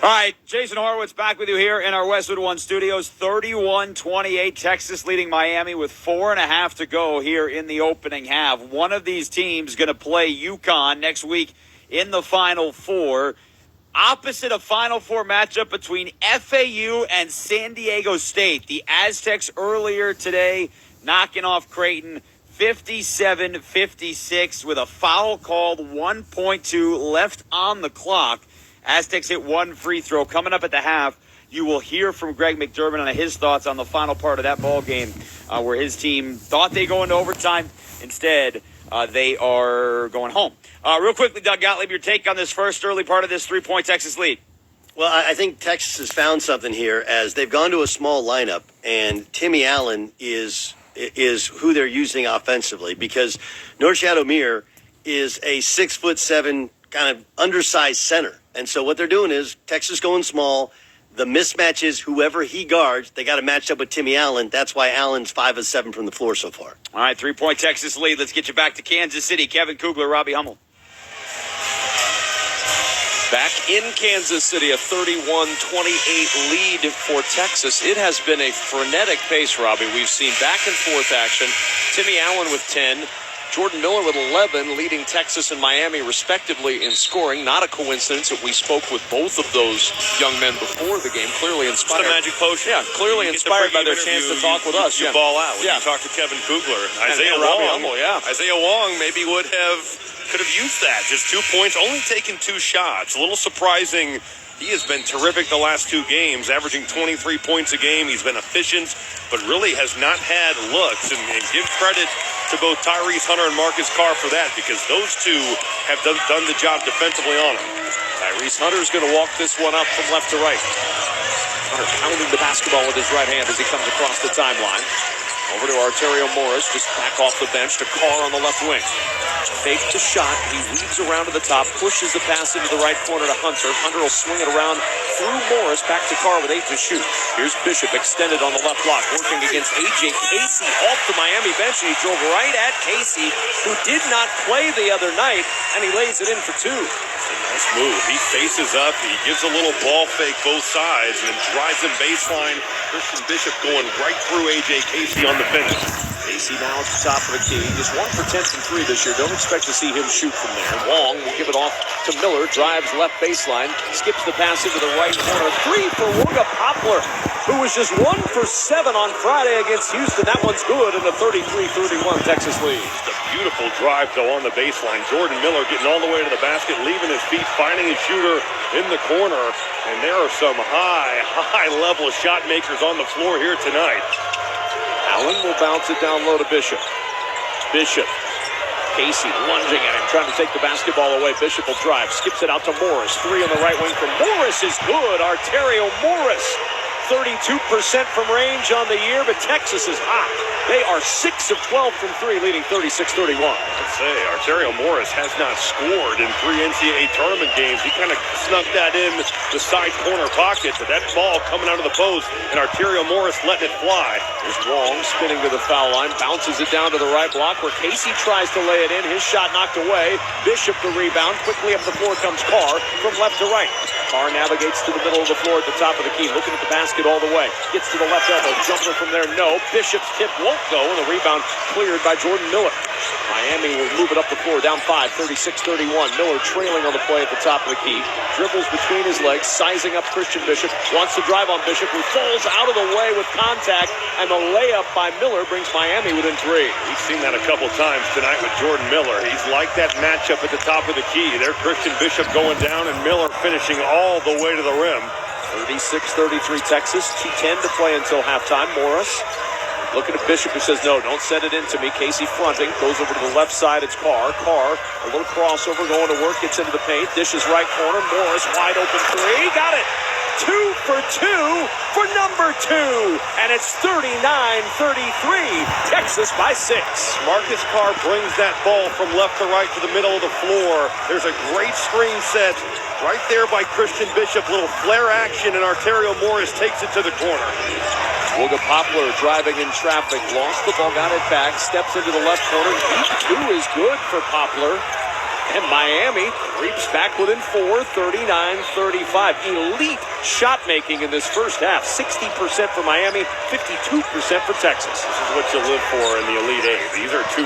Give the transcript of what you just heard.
All right, Jason Horowitz back with you here in our Westwood One studios. 31-28, Texas leading Miami with 4.5 to go here in the opening half. One of these teams going to play UConn next week in the Final Four. Opposite a Final Four matchup between FAU and San Diego State. The Aztecs earlier today knocking off Creighton 57-56 with a foul called, 1.2 left on the clock. Aztecs hit one free throw. Coming up at the half, you will hear from Greg McDermott on his thoughts on the final part of that ball game, where his team thought they'd go into overtime. Instead, they are going home. Real quickly, Doug Gottlieb, your take on this first early part of this 3-point Texas lead. Well, I think Texas has found something here as they've gone to a small lineup, and Timmy Allen is who they're using offensively, because Norchad Omier is a 6'7" kind of undersized center. And so what they're doing is Texas going small. The mismatch is whoever he guards, they got to match up with Timmy Allen. That's why Allen's 5 of 7 from the floor so far. All right, 3-point Texas lead. Let's get you back to Kansas City. Kevin Kugler, Robbie Hummel. Back in Kansas City, a 31-28 lead for Texas. It has been a frenetic pace, Robbie. We've seen back-and-forth action. Timmy Allen with 10. Jordan Miller with 11, leading Texas and Miami respectively in scoring. Not a coincidence that we spoke with both of those young men before the game. Clearly inspired. It's a magic potion. Yeah, clearly inspired by their chance to talk with us. You ball out when you talk to Kevin Kugler. Isaiah Wong maybe could have used that. Just 2 points, only taken 2 shots. A little surprising. He has been terrific the last 2 games, averaging 23 points a game. He's been efficient, but really has not had looks. And give credit to both Tyrese Hunter and Marcus Carr for that, because those two have done the job defensively on him. Tyrese Hunter's going to walk this one up from left to right. Hunter pounding the basketball with his right hand as he comes across the timeline. Over to Arterio Morris, just back off the bench to Carr on the left wing. Fake the shot. He weaves around to the top, pushes the pass into the right corner to Hunter. Hunter will swing it around through Morris, back to Carr with 8 to shoot. Here's Bishop extended on the left block, working against A.J. Casey off the Miami bench, and he drove right at Casey, who did not play the other night, and he lays it in for 2. Nice move. He faces up. He gives a little ball fake both sides and then drives him baseline. Christian Bishop going right through A.J. Casey on the finish. Casey now at the top of the key. Just 1 for 10 from 3 this year. Don't expect to see him shoot from there. Wong will give it off to Miller. Drives left baseline. Skips the pass into the right corner. 3 for Wooga Poplar, who was just 1 for 7 on Friday against Houston. That one's good in the 33-31 Texas lead. Just a beautiful drive, though, on the baseline. Jordan Miller getting all the way to the basket, leaving his feet, finding his shooter in the corner. And there are some high-level shot makers on the floor here tonight. Allen will bounce it down low to Bishop. Bishop. Casey lunging at him, trying to take the basketball away. Bishop will drive, skips it out to Morris. 3 on the right wing from Morris is good. Arterio Morris, 32% from range on the year, but Texas is hot. They are 6 of 12 from 3, leading 36-31. Let's say Arterio Morris has not scored in 3 NCAA tournament games. He kind of snuck that in the side corner pocket, but that ball coming out of the post, and Arterio Morris letting it fly. There's Wong spinning to the foul line, bounces it down to the right block where Casey tries to lay it in. His shot knocked away. Bishop the rebound. Quickly up the floor comes Carr from left to right. Carr navigates to the middle of the floor at the top of the key, looking at the basket all the way. Gets to the left elbow. Jumper from there, no. Bishop's tip won't go, and the rebound cleared by Jordan Miller. Miami will move it up the floor, down 5, 36-31. Miller trailing on the play at the top of the key. Dribbles between his legs, sizing up Christian Bishop. Wants to drive on Bishop, who falls out of the way with contact, and the layup by Miller brings Miami within 3. We've seen that a couple times tonight with Jordan Miller. He's like that matchup at the top of the key. There, Christian Bishop going down, and Miller finishing all the way to the rim. 36-33 Texas, 2:10 to play until halftime. Morris looking at Bishop, who says, no, don't send it in to me. Casey fronting, goes over to the left side. It's Carr. Carr, a little crossover, going to work, gets into the paint. Dishes right corner. Morris, wide open 3. Got it. 2 for 2 for number 2. And it's 39-33. Texas by 6. Marcus Carr brings that ball from left to right to the middle of the floor. There's a great screen set right there by Christian Bishop. Little flare action, and Arterio Morris takes it to the corner. Wooga Poplar driving in traffic, lost the ball, got it back, steps into the left corner. Deep 2 is good for Poplar. And Miami creeps back within 4, 39-35. Elite shot making in this first half. 60% for Miami, 52% for Texas. This is what you live for in the Elite Eight. These are two